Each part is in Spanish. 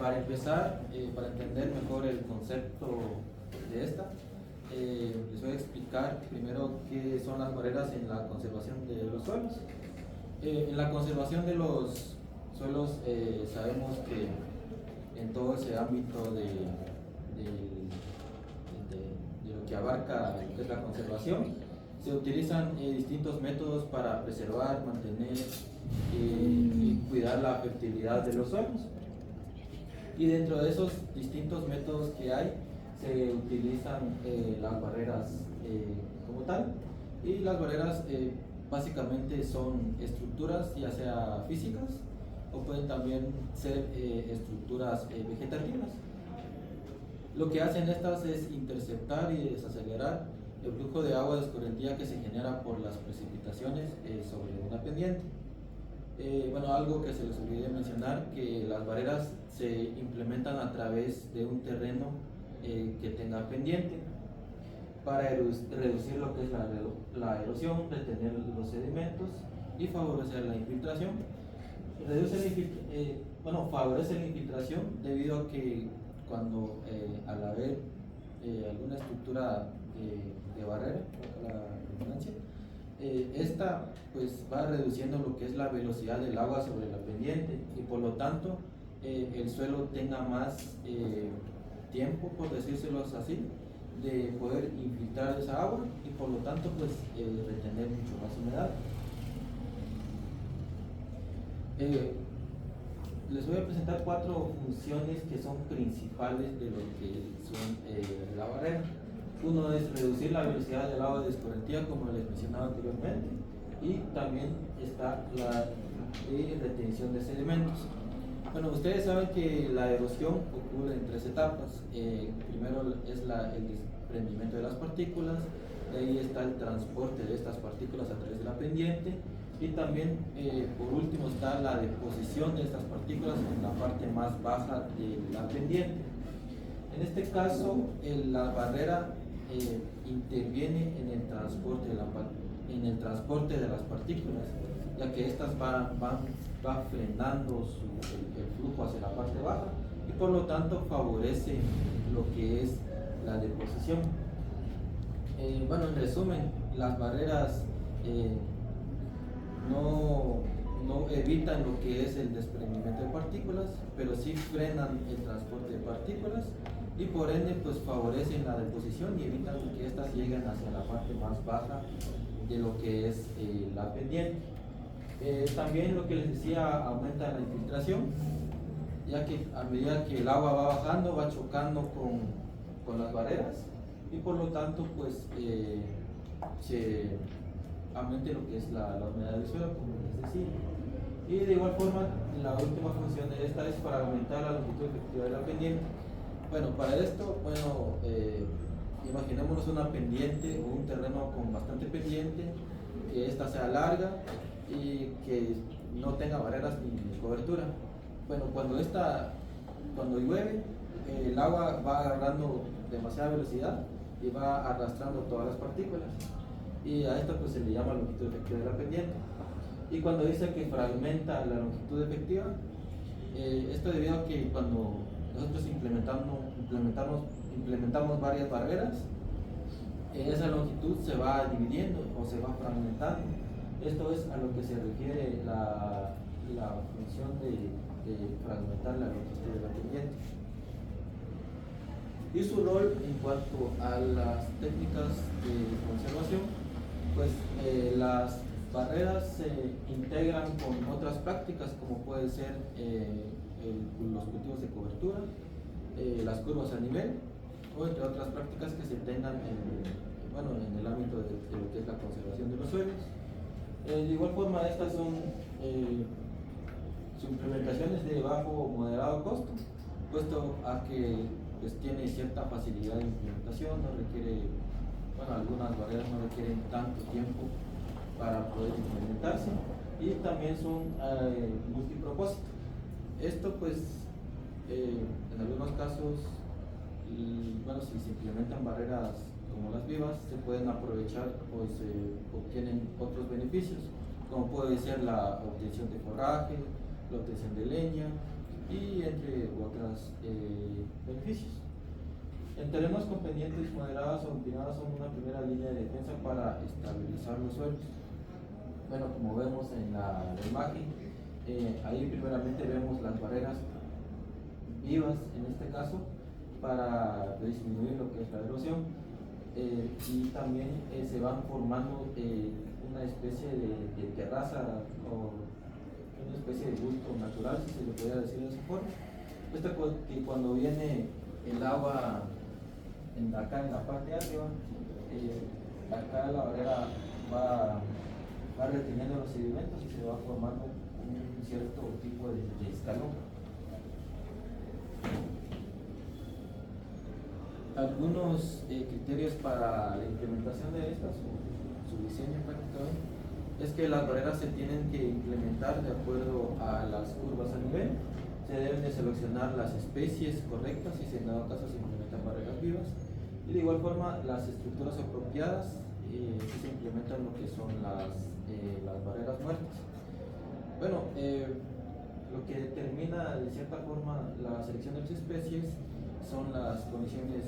Para empezar, para entender mejor el concepto de esta, les voy a explicar primero qué son las barreras en la conservación de los suelos. En la conservación de los suelos sabemos que en todo ese ámbito de lo que abarca lo que es la conservación, se utilizan distintos métodos para preservar, mantener y cuidar la fertilidad de los suelos. Y dentro de esos distintos métodos que hay, se utilizan las barreras como tal. Y las barreras básicamente son estructuras, ya sea físicas, o pueden también ser estructuras vegetativas. Lo que hacen estas es interceptar y desacelerar el flujo de agua de escorrentía que se genera por las precipitaciones sobre una pendiente. Bueno, algo que se les olvidó mencionar, que las barreras se implementan a través de un terreno que tenga pendiente para reducir lo que es la erosión, retener los sedimentos y favorecer la infiltración. Favorece la infiltración debido a que cuando al haber alguna estructura de barrera, la redundancia, esta pues va reduciendo lo que es la velocidad del agua sobre la pendiente y por lo tanto el suelo tenga más tiempo, por decírselo así, de poder infiltrar esa agua y por lo tanto pues retener mucho más humedad. Les voy a presentar 4 funciones que son principales de lo que son la barrera. Uno es reducir la velocidad del agua de escorrentía, como les mencionaba anteriormente, y también está la retención de sedimentos. Bueno, ustedes saben que la erosión ocurre en 3 etapas. Primero es el desprendimiento de las partículas, de ahí está el transporte de estas partículas a través de la pendiente, y también por último está la deposición de estas partículas en la parte más baja de la pendiente. En este caso, la barrera interviene en el transporte de las partículas, ya que estas va frenando el flujo hacia la parte baja y por lo tanto favorece lo que es la deposición. Bueno, en resumen, las barreras no evitan lo que es el desprendimiento de partículas, pero sí frenan el transporte de partículas y por ende pues favorecen la deposición y evitan que éstas lleguen hacia la parte más baja de lo que es la pendiente. También lo que les decía, aumenta la infiltración, ya que a medida que el agua va bajando va chocando con las barreras y por lo tanto pues se aumente lo que es la humedad del suelo, como les decía. Y de igual forma, la última función de esta es para aumentar la longitud efectiva de la pendiente. Bueno, para esto, imaginémonos una pendiente o un terreno con bastante pendiente, que esta sea larga y que no tenga barreras ni cobertura. Bueno, cuando llueve, el agua va agarrando demasiada velocidad y va arrastrando todas las partículas. Y a esto pues se le llama longitud efectiva de la pendiente. Y cuando dice que fragmenta la longitud efectiva, esto debido a que cuando nosotros implementamos varias barreras, esa longitud se va dividiendo o se va fragmentando. Esto es a lo que se refiere la función de fragmentar la longitud de la pendiente. Y su rol en cuanto a las técnicas de conservación, pues las barreras se integran con otras prácticas como puede ser los cultivos de cobertura, las curvas a nivel o entre otras prácticas que se tengan en el ámbito de lo que es la conservación de los suelos. De igual forma, estas son su implementación es de bajo o moderado costo, puesto a que pues, tiene cierta facilidad de implementación, no requiere, algunas barreras no requieren tanto tiempo para poder implementarse y también son multipropósito. Esto pues en algunos casos, si se implementan barreras como las vivas, se pueden aprovechar o se obtienen otros beneficios, como puede ser la obtención de forraje, la obtención de leña y entre otros beneficios. En terrenos con pendientes moderadas o empinadas son una primera línea de defensa para estabilizar los suelos. Bueno, como vemos en la imagen, ahí primeramente vemos las barreras vivas, en este caso, para disminuir lo que es la erosión, y también se van formando una especie de terraza o una especie de bulto natural, si se le podría decir de esa forma. Que cuando viene el agua acá en la parte de arriba, acá la barrera va reteniendo los sedimentos y se va formando un cierto tipo de escalón. Algunos criterios para la implementación de estas, o su diseño prácticamente, es que las barreras se tienen que implementar de acuerdo a las curvas a nivel. Se deben de seleccionar las especies correctas y si en dado caso se implementan barreras vivas, y de igual forma las estructuras apropiadas si se implementan lo que son las barreras muertas. Bueno, lo que determina de cierta forma la selección de las especies son las condiciones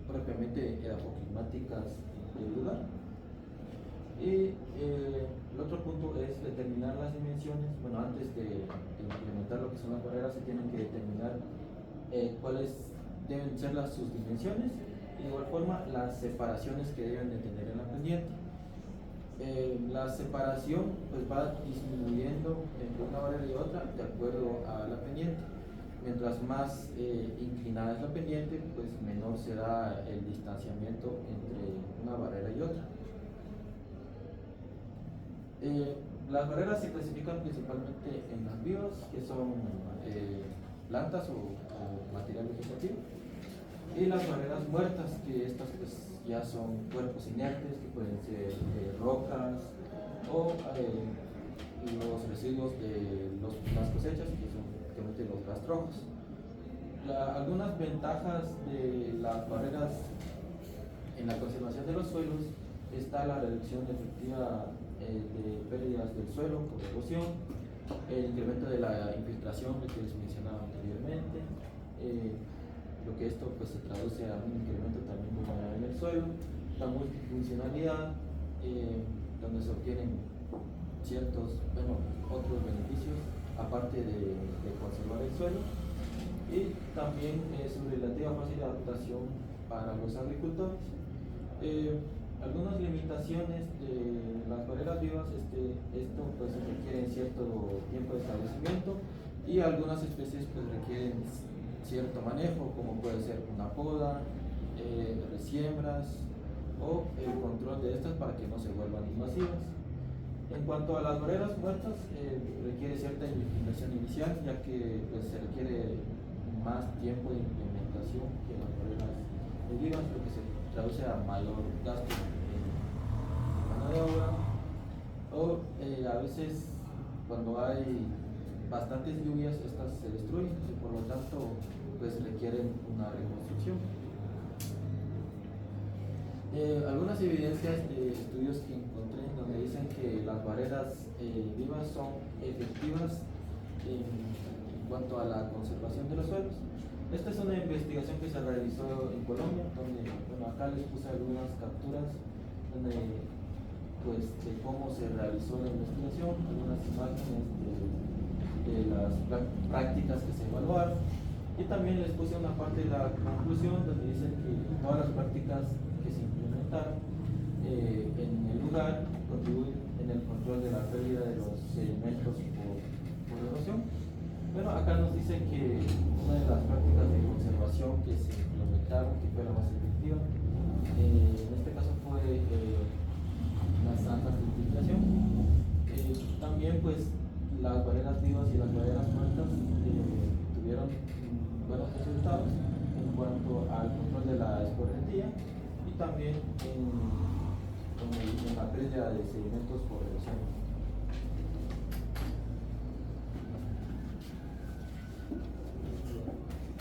propiamente edafoclimáticas del lugar. Y el otro punto es determinar las dimensiones. Bueno, antes de implementar lo que son las barreras, se tienen que determinar cuáles deben ser sus dimensiones y de igual forma las separaciones que deben de tener en la pendiente. La separación pues va disminuyendo entre una barrera y otra de acuerdo a la pendiente. Mientras más inclinada es la pendiente, pues menor será el distanciamiento entre una barrera y otra. Las barreras se clasifican principalmente en las vivas, que son plantas o material vegetativo, y las barreras muertas, que estas pues ya son cuerpos inertes, que pueden ser rocas o los residuos de las cosechas, que son prácticamente los rastrojos. Algunas ventajas de las barreras en la conservación de los suelos está la reducción efectiva de pérdidas del suelo por erosión, el incremento de la infiltración que les mencionaba anteriormente, lo que esto pues se traduce a un incremento también de humedad en el suelo, la multifuncionalidad, donde se obtienen otros beneficios aparte de conservar el suelo, y también su relativa fácil adaptación para los agricultores. Algunas limitaciones de las barreras vivas, esto pues requiere cierto tiempo de establecimiento, y algunas especies pues requieren cierto manejo, como puede ser una poda, resiembras o el control de estas para que no se vuelvan invasivas. En cuanto a las barreras muertas, requiere cierta inversión inicial, ya que pues, se requiere más tiempo de implementación que las barreras vivas, lo que se traduce a mayor gasto en mano de obra, o a veces cuando hay bastantes lluvias estas se destruyen y por lo tanto pues requieren una reconstrucción. Algunas evidencias de estudios que encontré donde dicen que las barreras vivas son efectivas en cuanto a la conservación de los suelos. Esta es una investigación que se realizó en Colombia, donde, acá les puse algunas capturas de cómo se realizó la investigación, algunas imágenes de las prácticas que se evaluaron, y también les puse una parte de la conclusión donde dicen que todas las prácticas que se implementaron en el lugar contribuyen en el control de la pérdida de los sedimentos por erosión. Bueno, acá nos dice que una de las prácticas de conservación que se implementaron, que fue la más efectiva, en este caso fue las zanjas de infiltración. También pues las barreras vivas y las barreras muertas tuvieron buenos resultados en cuanto al control de la escorrentía y también en la pérdida de sedimentos por erosión.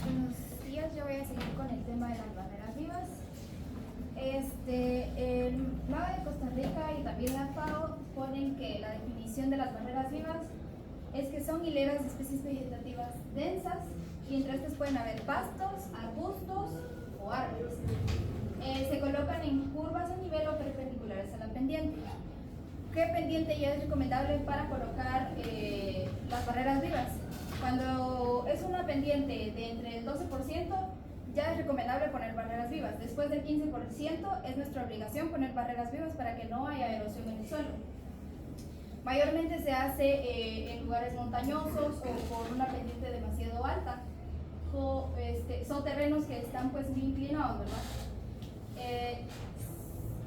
Buenos días, yo voy a seguir con el tema de las barreras vivas. El MABA de Costa Rica y también la FAO ponen que la definición de las barreras vivas es que son hileras de especies vegetativas densas y entre estas pueden haber pastos, arbustos o árboles. Se colocan en curvas a nivel o perpendiculares a la pendiente. ¿Qué pendiente ya es recomendable para colocar las barreras vivas? Cuando es una pendiente de entre el 12%, ya es recomendable poner barreras vivas. Después del 15% es nuestra obligación poner barreras vivas para que no haya erosión en el suelo. Mayormente se hace en lugares montañosos o por una pendiente demasiado alta. Son terrenos que están pues muy inclinados, ¿verdad?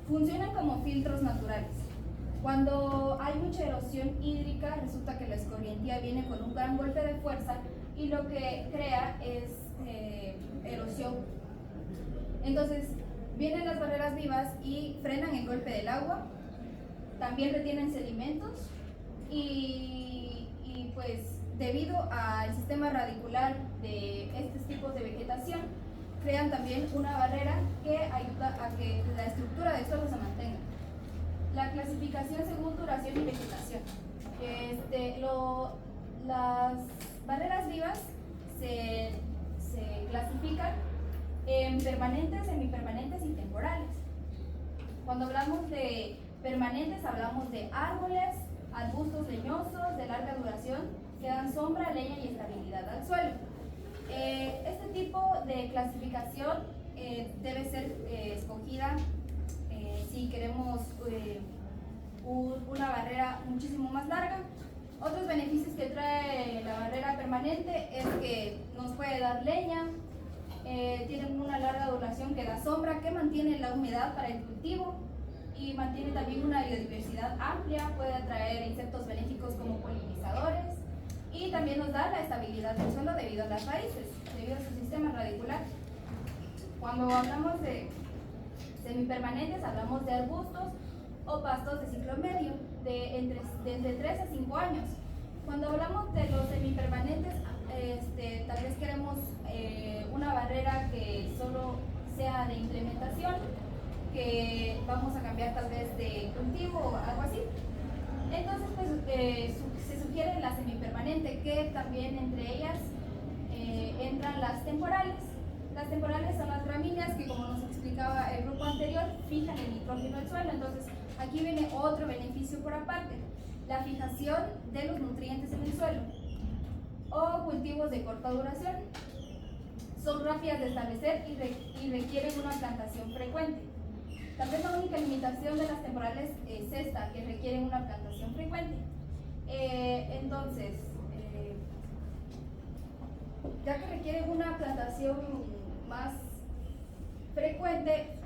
Funcionan como filtros naturales. Cuando hay mucha erosión hídrica, resulta que la escorrentía viene con un gran golpe de fuerza y lo que crea es erosión. Entonces, vienen las barreras vivas y frenan el golpe del agua, también retienen sedimentos y pues debido al sistema radicular de estos tipos de vegetación, crean también una barrera que ayuda a que la estructura del suelo se mantenga. La clasificación según duración y vegetación. Las barreras vivas se clasifican en permanentes, semipermanentes y temporales. Cuando hablamos de permanentes, hablamos de árboles, arbustos leñosos de larga duración que dan sombra, leña y estabilidad al suelo. Este tipo de clasificación debe ser escogida si queremos una barrera muchísimo más larga. Otros beneficios que trae la barrera permanente es que nos puede dar leña, tienen una larga duración que da sombra, que mantiene la humedad para el cultivo y mantiene también una biodiversidad amplia, puede atraer insectos benéficos como polinizadores y también nos da la estabilidad del suelo debido a las raíces, debido a su sistema radicular. Cuando hablamos de semipermanentes, hablamos de arbustos o pastos de ciclo medio, de entre 3 a 5 años. Cuando hablamos de los semipermanentes, tal vez queremos una barrera que solo sea de implementación, que vamos a cambiar tal vez de cultivo o algo así. Entonces, pues, se sugiere la semipermanente, que también entre ellas entran las temporales. Las temporales son las gramíneas que, como nos explicaba el grupo anterior, fijan el nitrógeno del suelo. Entonces, aquí viene otro beneficio por aparte, la fijación de los nutrientes en el suelo. O cultivos de corta duración. Son rápidas de establecer y requieren una plantación frecuente. Tal vez la única limitación de las temporales es esta, que requieren una plantación frecuente. Entonces, ya que requieren una plantación más frecuente,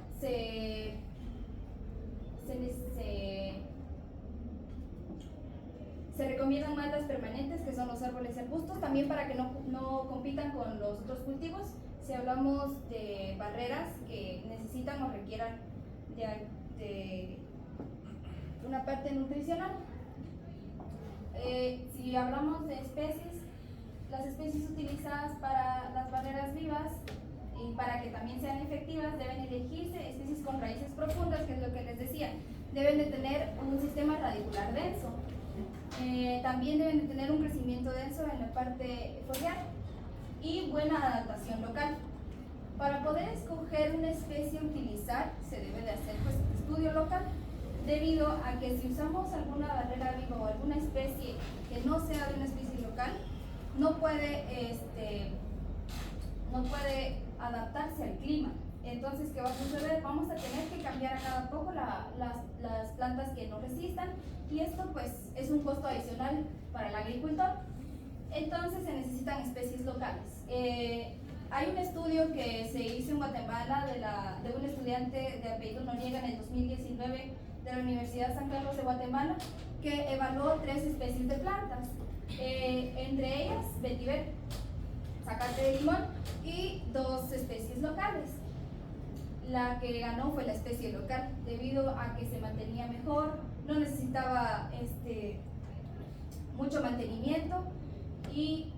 se recomiendan más las permanentes, que son los árboles y arbustos, también para que no compitan con los otros cultivos. Si hablamos de barreras que necesitan o requieran de una parte nutricional. Si hablamos de especies, las especies utilizadas para las barreras vivas y para que también sean efectivas deben elegirse especies con raíces profundas, que es lo que les decía. Deben de tener un sistema radicular denso. También deben de tener un crecimiento denso en la parte foliar y buena adaptación local. Para poder escoger una especie a utilizar, se debe de hacer pues estudio local, debido a que si usamos alguna barrera viva o alguna especie que no sea de una especie local, no puede adaptarse al clima. Entonces, ¿qué va a suceder? Vamos a tener que cambiar a cada poco las plantas que no resistan, y esto pues es un costo adicional para el agricultor. Entonces se necesitan especies locales. Hay un estudio que se hizo en Guatemala de un estudiante de apellido Noriega en el 2019 de la Universidad San Carlos de Guatemala, que evaluó 3 especies de plantas, entre ellas vetiver, zacate de limón, y 2 especies locales. La que ganó fue la especie local, debido a que se mantenía mejor, no necesitaba mucho mantenimiento y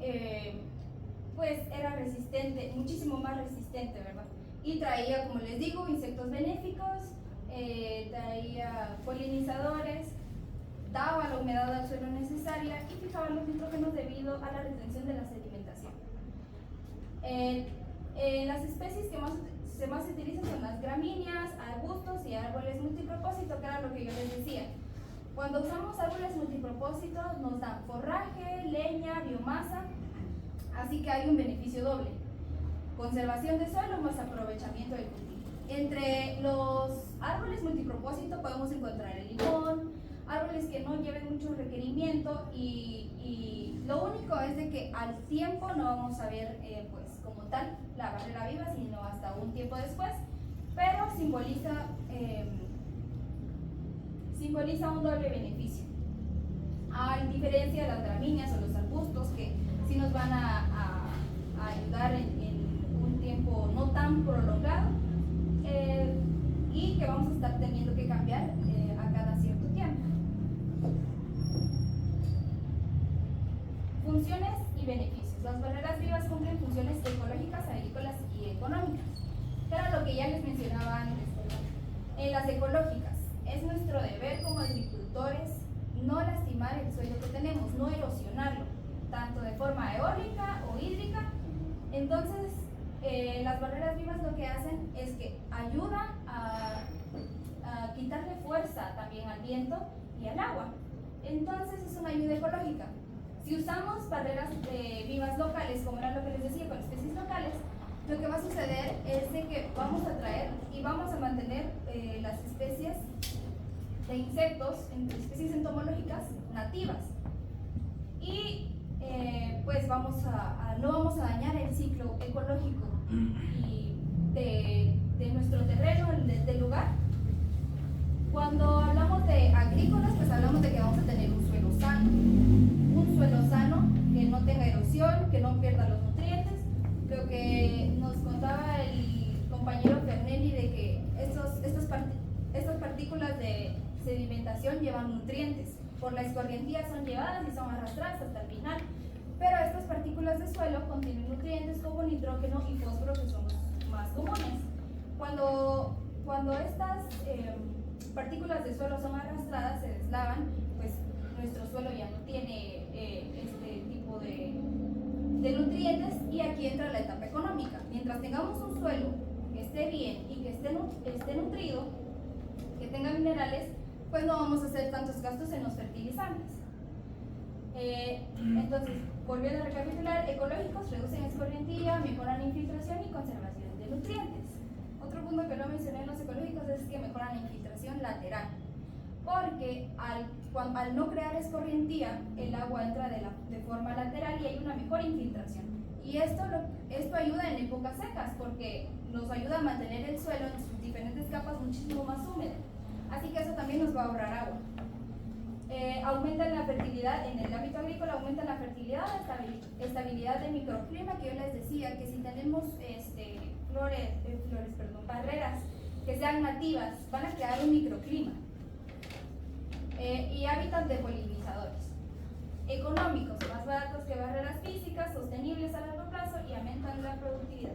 pues era resistente, muchísimo más resistente, ¿verdad? Y traía, como les digo, insectos benéficos, traía polinizadores daba la humedad al suelo necesaria y fijaba los nitrógenos debido a la retención de la sedimentación. Las especies que más se utilizan son las gramíneas, arbustos y árboles multipropósito, que era lo que yo les decía. Cuando usamos árboles multipropósito nos dan forraje, leña, biomasa, así que hay un beneficio doble: conservación de suelo más aprovechamiento del cultivo. Entre los árboles multipropósito podemos encontrar el limón, árboles que no lleven mucho requerimiento y lo único es de que al tiempo no vamos a ver pues como tal la barrera viva, sino hasta un tiempo después, pero simboliza un doble beneficio, a diferencia de las gramíneas o los arbustos, que sí nos van a ayudar en un tiempo no tan prolongado y que vamos a estar teniendo que cambiar a cada cierto tiempo. Funciones y beneficios. Las barreras vivas cumplen funciones ecológicas, agrícolas y económicas. Era lo que ya les mencionaba antes. Las ecológicas: es nuestro deber como agricultores no lastimar el suelo que tenemos, no erosionarlo, tanto de forma eólica o hídrica. Entonces, las barreras vivas lo que hacen es que ayudan a quitarle fuerza también al viento y al agua. Entonces, es una ayuda ecológica. Si usamos barreras vivas locales, como era lo que les decía con especies locales, lo que va a suceder es de que vamos a traer y vamos a mantener las especies de insectos, especies entomológicas nativas, y pues no vamos a dañar el ciclo ecológico y de nuestro terreno, del lugar. Cuando hablamos de agrícolas, pues hablamos de que vamos a tener un suelo sano, que no tenga erosión, que no pierda los nutrientes. Lo que nos contaba el compañero Fernelli de que estas partículas de sedimentación llevan nutrientes, por la escorrentía son llevadas y son arrastradas hasta el final, pero estas partículas de suelo contienen nutrientes como nitrógeno y fósforo, que son los más comunes. Cuando estas partículas de suelo son arrastradas, se deslavan, pues nuestro suelo ya no tiene este tipo de nutrientes, y aquí entra la etapa económica. Mientras tengamos un suelo que esté bien y que esté nutrido, que tenga minerales, pues no vamos a hacer tantos gastos en los fertilizantes. Entonces, volviendo a recapitular: ecológicos, reducen escorrentía, mejoran la infiltración y conservación de nutrientes. Otro punto que no mencioné en los ecológicos es que mejoran la infiltración lateral, porque al no crear escorrentía, el agua entra de forma lateral y hay una mejor infiltración. Y esto ayuda en épocas secas, porque nos ayuda a mantener el suelo en sus diferentes capas muchísimo más húmedo. Así que eso también nos va a ahorrar agua. Aumentan la fertilidad en el ámbito agrícola, aumentan la fertilidad, estabilidad del microclima, que yo les decía que si tenemos barreras que sean nativas, van a crear un microclima. Y hábitat de polinizadores. Económicos, más baratos que barreras físicas, sostenibles a largo plazo y aumentan la productividad.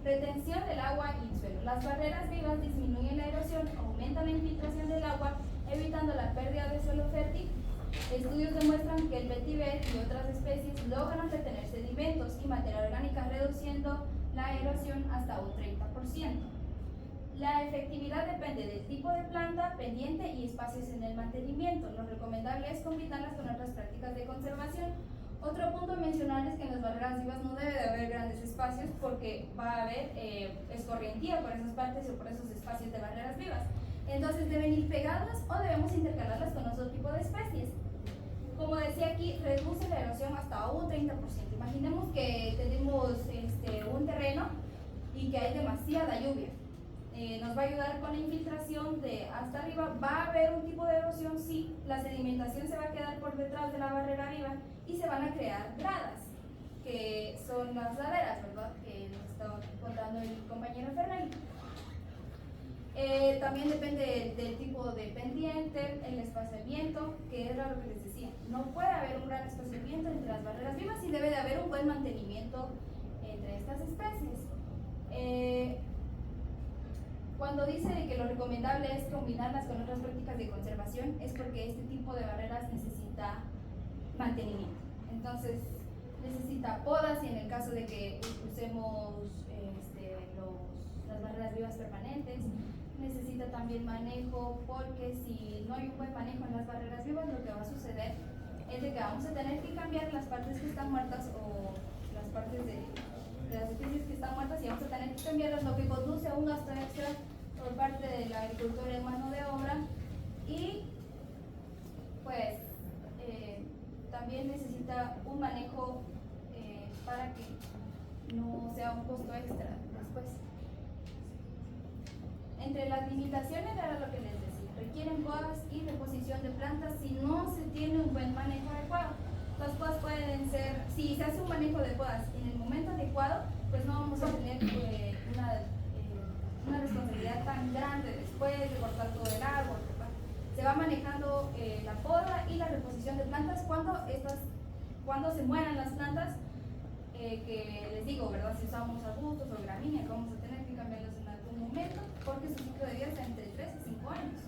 Retención del agua y el suelo. Las barreras vivas disminuyen la erosión, aumentan la infiltración del agua, evitando la pérdida de suelo fértil. Estudios demuestran que el vetiver y otras especies logran retener sedimentos y materia orgánica, reduciendo la erosión hasta un 30%. La efectividad depende del tipo de planta, pendiente y espacios en el mantenimiento. Lo recomendable es combinarlas con otras prácticas de conservación. Otro punto a mencionar es que en las barreras vivas no debe de haber grandes espacios, porque va a haber escorrentía por esas partes o por esos espacios de barreras vivas. Entonces deben ir pegadas o debemos intercalarlas con otro tipo de especies. Como decía aquí, reduce la erosión hasta un 30%. Imaginemos que tenemos un terreno y que hay demasiada lluvia. Nos va a ayudar con la infiltración de hasta arriba. Va a haber un tipo de erosión, sí, la sedimentación se va a quedar por detrás de la barrera viva y se van a crear gradas, que son las laderas, ¿verdad?, que nos está contando el compañero Fernández. También depende del tipo de pendiente, el espaciamiento, que era lo que les decía. No puede haber un gran espaciamiento entre las barreras vivas y debe de haber un buen mantenimiento entre estas especies. Cuando dice que lo recomendable es combinarlas con otras prácticas de conservación, es porque este tipo de barreras necesita mantenimiento. Entonces, necesita podas y en el caso de que usemos las barreras vivas permanentes, necesita también manejo, porque si no hay un buen manejo en las barreras vivas, lo que va a suceder es de que vamos a tener que cambiar las partes que están muertas o las partes de las especies que están muertas y vamos a tener que cambiarlas, lo que conduce a un gasto extra por parte del agricultor en mano de obra y pues también necesita un manejo para que no sea un costo extra después. Entre las limitaciones era lo que les decía, requieren podas y reposición de plantas si no se tiene un buen manejo adecuado. Las podas pueden ser, si se hace un manejo de podas en el momento adecuado, pues no vamos a tener una responsabilidad tan grande después de cortar todo el árbol. Se va manejando la poda y la reposición de plantas cuando se mueran las plantas, que les digo, ¿verdad? Si usamos arbustos o gramínea, que vamos a tener que cambiarlos en algún momento, porque su ciclo de vida es entre 3 y 5 años.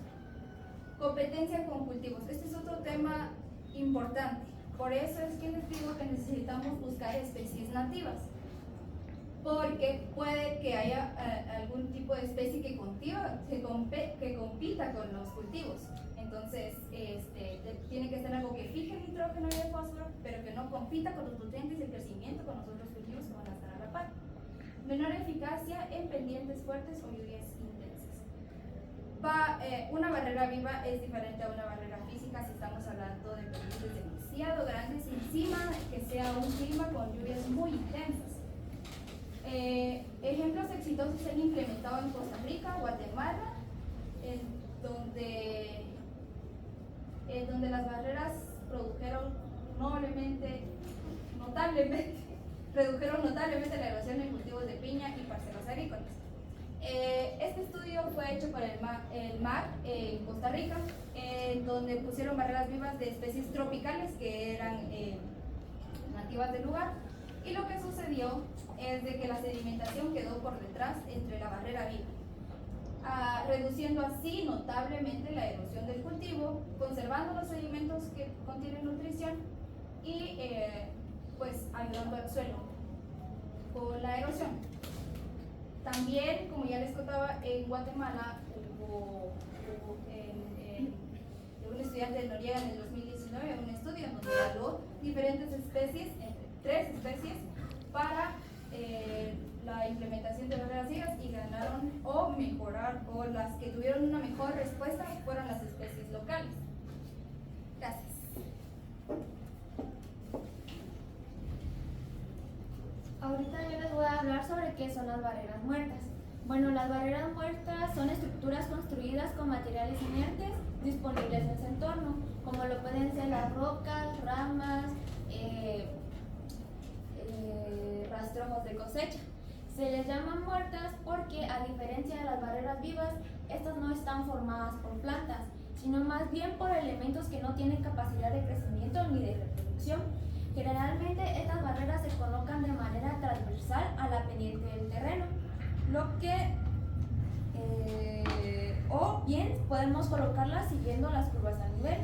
Competencia con cultivos. Este es otro tema importante. Por eso es que les digo que necesitamos buscar especies nativas, porque puede que haya algún tipo de especie que compita con los cultivos. Entonces, tiene que ser algo que fije el nitrógeno y el fósforo, pero que no compita con los nutrientes y el crecimiento con los otros cultivos que van a estar a la par. Menor eficacia en pendientes fuertes o lluvias intensas. Una barrera viva es diferente a una barrera física si estamos hablando de pendientes demasiado grandes y encima que sea un clima con lluvias muy intensas. Ejemplos exitosos se han implementado en Costa Rica, Guatemala, donde las barreras redujeron notablemente la erosión en cultivos de piña y parcelas agrícolas. Este estudio fue hecho por el MAC en Costa Rica, donde pusieron barreras vivas de especies tropicales que eran nativas del lugar, y lo que sucedió es de que la sedimentación quedó por detrás entre la barrera viva, reduciendo así notablemente la erosión del cultivo, conservando los sedimentos que contienen nutrición y pues ayudando al suelo con la erosión. También, como ya les contaba, en Guatemala hubo un estudiante de Noriega en el 2019 un estudio donde evaluó diferentes especies, entre 3 especies, para la implementación de barreras vivas, y ganaron o las que tuvieron una mejor respuesta fueron las especies locales. Gracias. Ahorita yo les voy a hablar sobre qué son las barreras muertas. Bueno, las barreras muertas son estructuras construidas con materiales inertes disponibles en su entorno, como lo pueden ser las rocas, ramas, rastrojos de cosecha. Se les llaman muertas porque, a diferencia de las barreras vivas, estas no están formadas por plantas, sino más bien por elementos que no tienen capacidad de crecimiento ni de reproducción. Generalmente estas barreras se colocan de manera transversal a la pendiente del terreno, o bien podemos colocarlas siguiendo las curvas a nivel.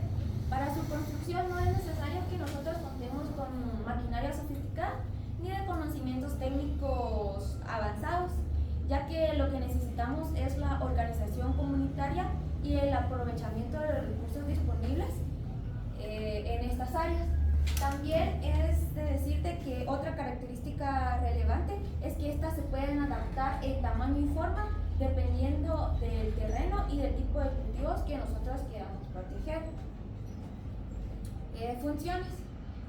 Para su construcción no es necesario que nosotros contemos con maquinaria sofisticada ni de conocimientos técnicos avanzados, ya que lo que necesitamos es la organización comunitaria y el aprovechamiento de los recursos disponibles en estas áreas. También es de decirte que otra característica relevante es que estas se pueden adaptar en tamaño y forma dependiendo del terreno y del tipo de cultivos que nosotros queramos proteger. Funciones.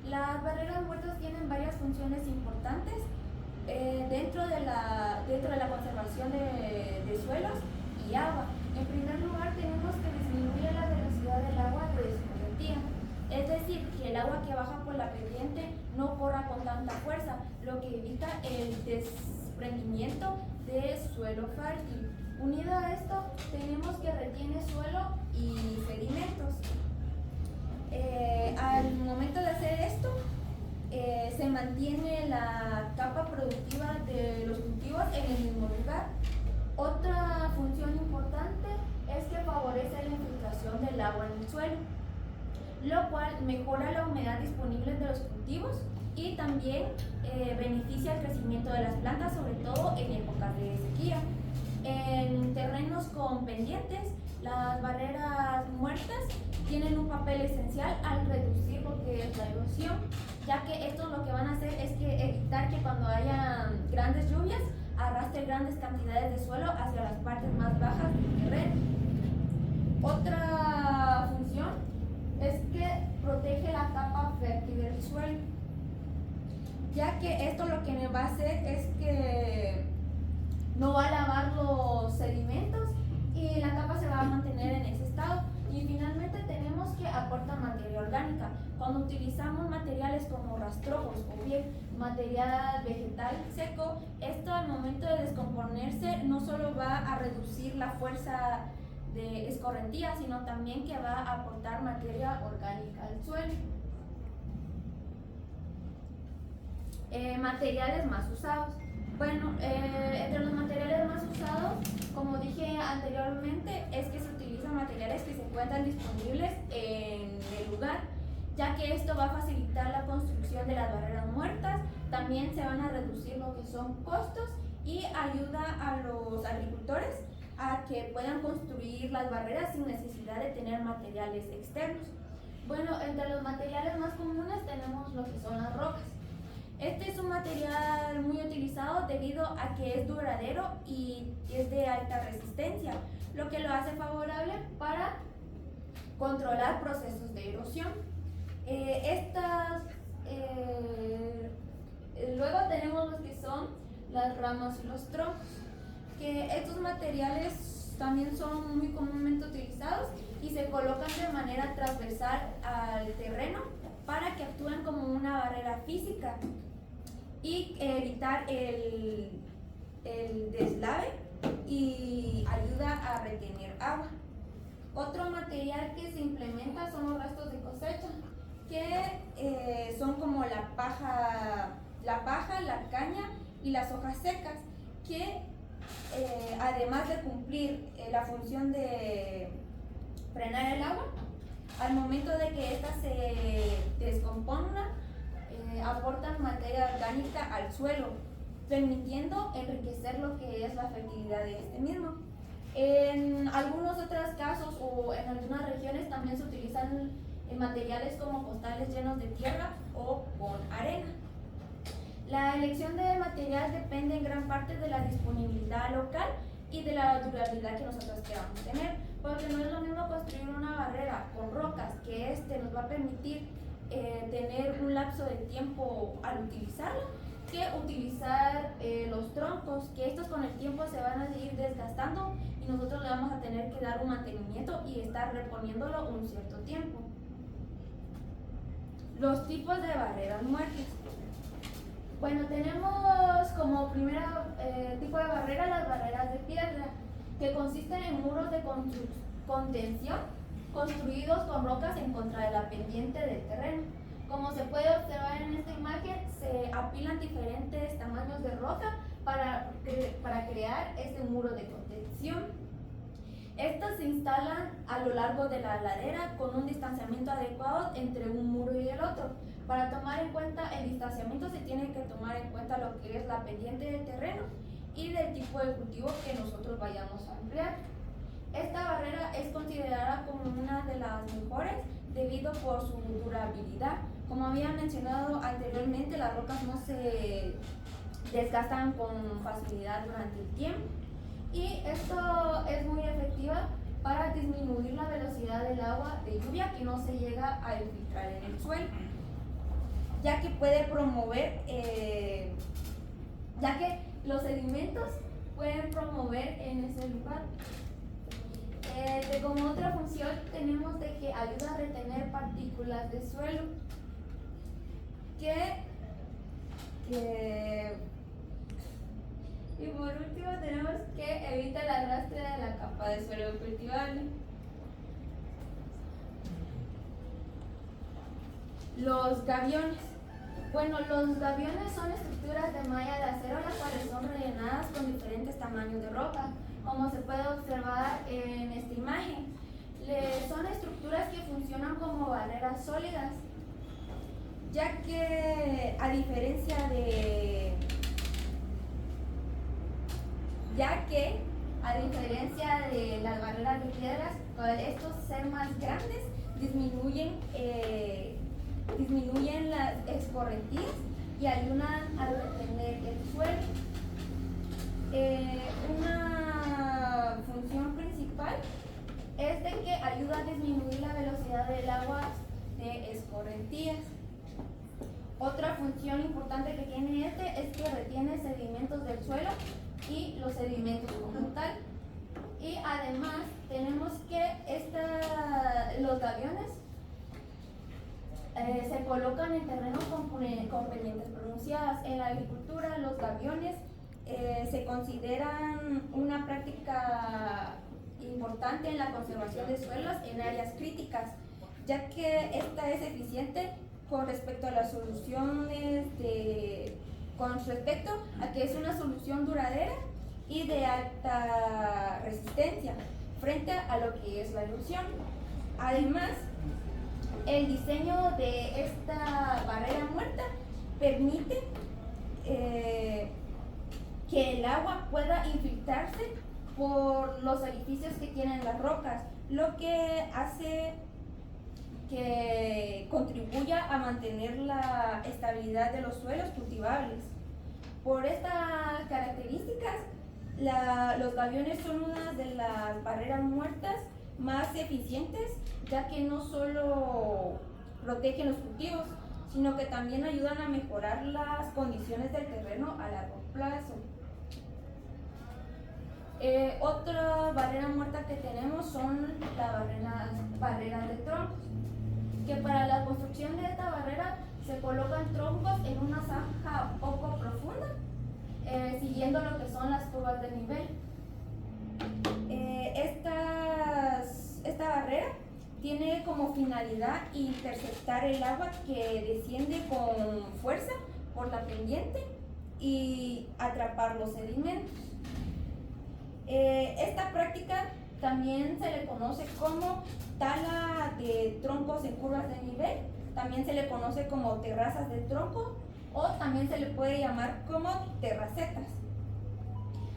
Las barreras muertas tienen varias funciones importantes dentro de la conservación de suelos y agua. En primer lugar, tenemos que disminuir la velocidad del agua de su correntía. Es decir, que el agua que baja por la pendiente no corra con tanta fuerza, lo que evita el desprendimiento de suelo fértil. Unido a esto, tenemos que retiene suelo y sedimentos. Al momento de hacer esto, se mantiene la capa productiva de los cultivos en el mismo lugar, Otra función importante es que favorece la infiltración del agua en el suelo, lo cual mejora la humedad disponible de los cultivos y también beneficia el crecimiento de las plantas, sobre todo en épocas de sequía. En terrenos con pendientes, las barreras muertas tienen un papel esencial al reducir lo que es la erosión, ya que esto lo que van a hacer es que evitar que cuando haya grandes lluvias arrastre grandes cantidades de suelo hacia las partes más bajas del terreno. Otra función es que protege la capa fértil del suelo, ya que esto lo que me va a hacer es que no va a lavar los sedimentos y la capa se va a mantener en ese estado. Y finalmente tenemos que aporta materia orgánica. Cuando utilizamos materiales como rastrojos o bien material vegetal seco, esto al momento de descomponerse no solo va a reducir la fuerza de escorrentía, sino también que va a aportar materia orgánica al suelo. Materiales más usados. Bueno, entre los materiales más usados, como dije anteriormente, es que se utilizan materiales que se encuentran disponibles en el lugar, ya que esto va a facilitar la construcción de las barreras muertas. También se van a reducir lo que son costos y ayuda a los agricultores a que puedan construir las barreras sin necesidad de tener materiales externos. Bueno, entre los materiales más comunes tenemos lo que son las rocas. Este es un material muy utilizado debido a que es duradero y es de alta resistencia, lo que lo hace favorable para controlar procesos de erosión. Luego tenemos los que son las ramas y los troncos, que estos materiales también son muy comúnmente utilizados y se colocan de manera transversal al terreno para que actúen como una barrera física y evitar el deslave y ayuda a retener agua. Otro material que se implementa son los restos de cosecha, que son como la paja, la caña y las hojas secas, que además de cumplir la función de frenar el agua, al momento de que ésta se descomponga, aportan materia orgánica al suelo, permitiendo enriquecer lo que es la fertilidad de este mismo. En algunos otros casos o en algunas regiones también se utilizan materiales como costales llenos de tierra o con arena. La elección de material depende en gran parte de la disponibilidad local y de la durabilidad que nosotros queramos tener, porque no es lo mismo construir una barrera con rocas, que nos va a permitir tener un lapso de tiempo al utilizarla, que utilizar los troncos, que estos con el tiempo se van a ir desgastando y nosotros le vamos a tener que dar un mantenimiento y estar reponiéndolo un cierto tiempo. Los tipos de barreras muertas. Bueno, tenemos como primer tipo de barrera las barreras de piedra, que consisten en muros de contención construidos con rocas en contra de la pendiente del terreno. Como se puede observar en esta imagen, se apilan diferentes tamaños de roca para crear este muro de contención. Estas se instalan a lo largo de la ladera con un distanciamiento adecuado entre un muro y el otro. Para tomar en cuenta el distanciamiento se tiene que tomar en cuenta lo que es la pendiente del terreno y del tipo de cultivo que nosotros vayamos a emplear. Esta barrera es considerada como una de las mejores debido por su durabilidad. Como había mencionado anteriormente, las rocas no se desgastan con facilidad durante el tiempo y esto es muy efectiva para disminuir la velocidad del agua de lluvia que no se llega a infiltrar en el suelo, ya que puede promover, ya que los sedimentos pueden promover en ese lugar. Como otra función tenemos de que ayuda a retener partículas de suelo, y por último tenemos que evita el arrastre de la capa de suelo cultivable. Los gaviones. Bueno, los gaviones son estructuras de malla de acero las cuales son rellenadas con diferentes tamaños de roca, como se puede observar en esta imagen. Son estructuras que funcionan como barreras sólidas, ya que a diferencia de las barreras de piedras, al estos ser más grandes disminuyen las escorrentías y ayudan a retener el suelo. Una función principal es de que ayuda a disminuir la velocidad del agua de escorrentías. Otra función importante que tiene es que retiene sedimentos del suelo y los sedimentos como tal. Y además tenemos que los gaviones se colocan en terrenos con pendientes pronunciadas. En la agricultura, los gaviones se consideran una práctica importante en la conservación de suelos en áreas críticas, ya que esta es eficiente con respecto a las soluciones con respecto a que es una solución duradera y de alta resistencia frente a lo que es la erosión. Además, el diseño de esta barrera muerta permite que el agua pueda infiltrarse por los orificios que tienen las rocas, lo que hace que contribuya a mantener la estabilidad de los suelos cultivables. Por estas características, los gaviones son una de las barreras muertas más eficientes, ya que no solo protegen los cultivos, sino que también ayudan a mejorar las condiciones del terreno a largo plazo. Otra barrera muerta que tenemos son las barreras de troncos, que para la construcción de esta barrera se colocan troncos en una zanja poco profunda, siguiendo lo que son las curvas de nivel. Esta barrera tiene como finalidad interceptar el agua que desciende con fuerza por la pendiente y atrapar los sedimentos. Esta práctica también se le conoce como tala de troncos en curvas de nivel, también se le conoce como terrazas de tronco o también se le puede llamar como terracetas.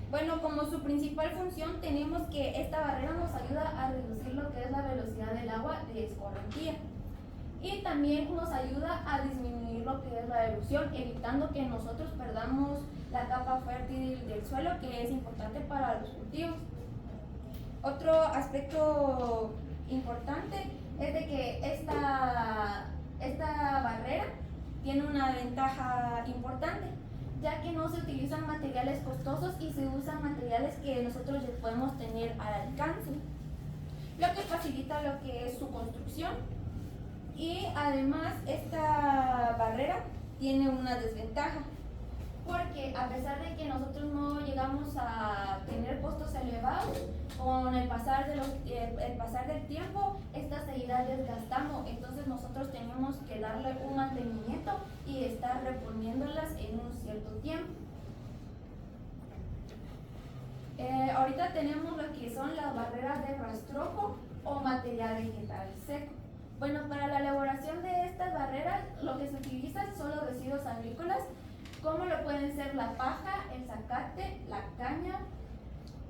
Bueno, como su principal función tenemos que esta barrera nos ayuda a reducir lo que es la velocidad del agua de escorrentía y también nos ayuda a disminuir lo que es la erosión, evitando que nosotros perdamos la capa fértil del suelo, que es importante para los cultivos. Otro aspecto importante es de que esta barrera tiene una ventaja importante, ya que no se utilizan materiales costosos y se usan materiales que nosotros ya podemos tener al alcance, lo que facilita lo que es su construcción. Y además esta barrera tiene una desventaja, porque a pesar de que nosotros no llegamos a tener costos elevados, con el pasar del tiempo, estas se irán desgastando, entonces nosotros tenemos que darle un mantenimiento y estar reponiéndolas en un cierto tiempo. Ahorita tenemos lo que son las barreras de rastrojo o material vegetal seco. Bueno, para la elaboración de estas barreras, lo que se utilizan son los residuos agrícolas, como lo pueden ser la paja, el zacate, la caña,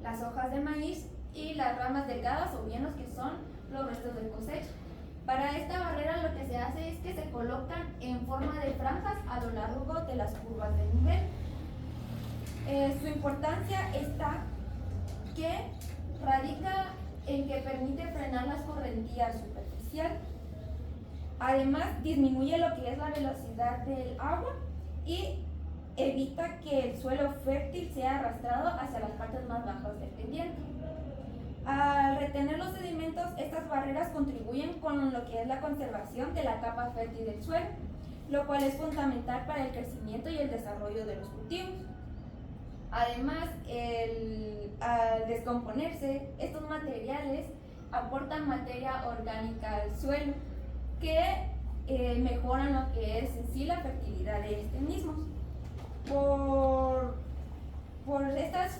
las hojas de maíz y las ramas delgadas o bien los que son los restos de cosecha. Para esta barrera lo que se hace es que se colocan en forma de franjas a lo largo de las curvas de nivel. Su importancia está que radica en que permite frenar la escorrentía superficial. Además, disminuye lo que es la velocidad del agua y evita que el suelo fértil sea arrastrado hacia las partes más bajas del pendiente. Al retener los sedimentos, estas barreras contribuyen con lo que es la conservación de la capa fértil del suelo, lo cual es fundamental para el crecimiento y el desarrollo de los cultivos. Además, al descomponerse, estos materiales aportan materia orgánica al suelo, que mejoran lo que es en sí la fertilidad de este mismo. Por estas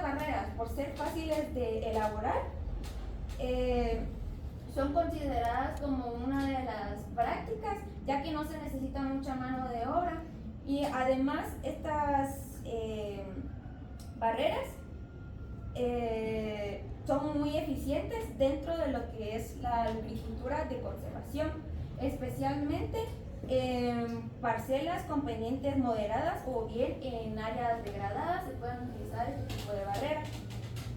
barreras, por ser fáciles de elaborar, son consideradas como una de las prácticas, ya que no se necesita mucha mano de obra, y además estas barreras son muy eficientes dentro de lo que es la agricultura de conservación, especialmente en parcelas con pendientes moderadas o bien en áreas degradadas se pueden utilizar este tipo de barrera,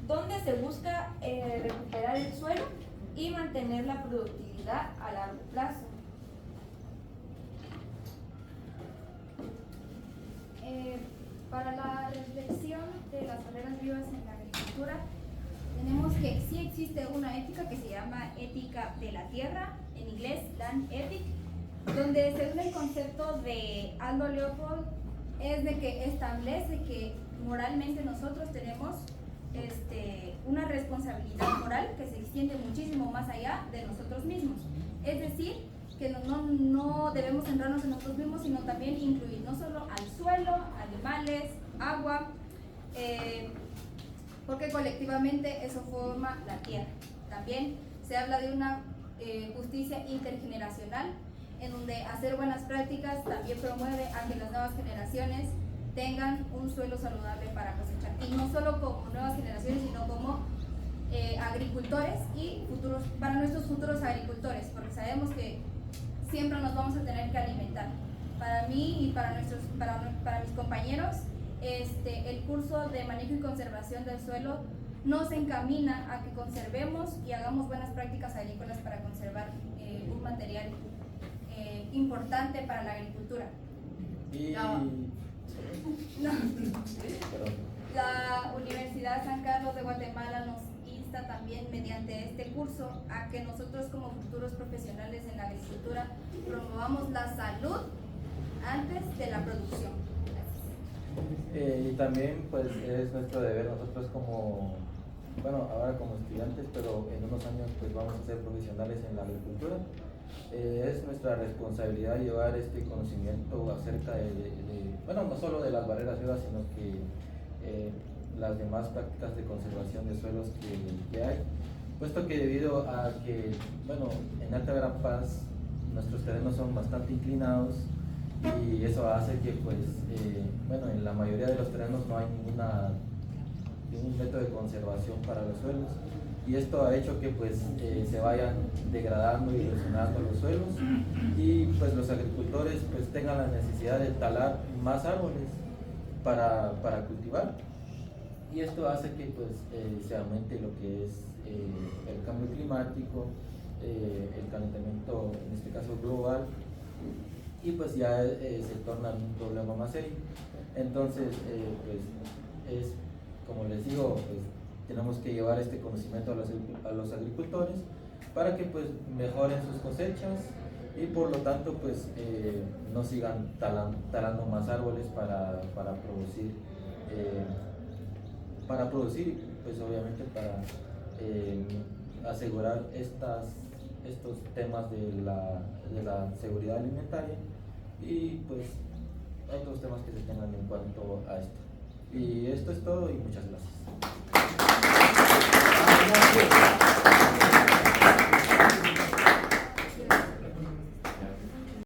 donde se busca recuperar el suelo y mantener la productividad a largo plazo. Para la reflexión de las barreras vivas en la agricultura, tenemos que sí existe una ética que se llama ética de la tierra, en inglés Land Ethic, donde según el concepto de Aldo Leopold es de que establece que moralmente nosotros tenemos una responsabilidad moral que se extiende muchísimo más allá de nosotros mismos. Es decir, que no debemos centrarnos en nosotros mismos, sino también incluir no solo al suelo, animales, agua, porque colectivamente eso forma la tierra. También se habla de una justicia intergeneracional, en donde hacer buenas prácticas también promueve a que las nuevas generaciones tengan un suelo saludable para cosechar, y no solo como nuevas generaciones, sino como agricultores y para nuestros futuros agricultores, porque sabemos que siempre nos vamos a tener que alimentar. Para mí y para mis compañeros, el curso de manejo y conservación del suelo nos encamina a que conservemos y hagamos buenas prácticas agrícolas para conservar un material importante para la agricultura. La Universidad San Carlos de Guatemala nos insta también mediante este curso a que nosotros como futuros profesionales en la agricultura promovamos la salud antes de la producción. Y también pues es nuestro deber nosotros ahora como estudiantes, pero en unos años pues vamos a ser profesionales en la agricultura. Es nuestra responsabilidad llevar este conocimiento acerca no solo de las barreras vivas, sino que las demás prácticas de conservación de suelos que hay, puesto que debido a que, en Alta Verapaz nuestros terrenos son bastante inclinados, y eso hace que en la mayoría de los terrenos no hay ningún método de conservación para los suelos, y esto ha hecho que se vayan degradando y erosionando los suelos, y los agricultores tengan la necesidad de talar más árboles para cultivar, y esto hace que se aumente lo que es el cambio climático, el calentamiento en este caso global, y ya se torna un problema más serio. Entonces es como les digo, tenemos que llevar este conocimiento a los agricultores para que mejoren sus cosechas, y por lo tanto no sigan talando más árboles para producir obviamente para asegurar estos temas de la seguridad alimentaria, y otros temas que se tengan en cuanto a esto. Y esto es todo, y muchas gracias.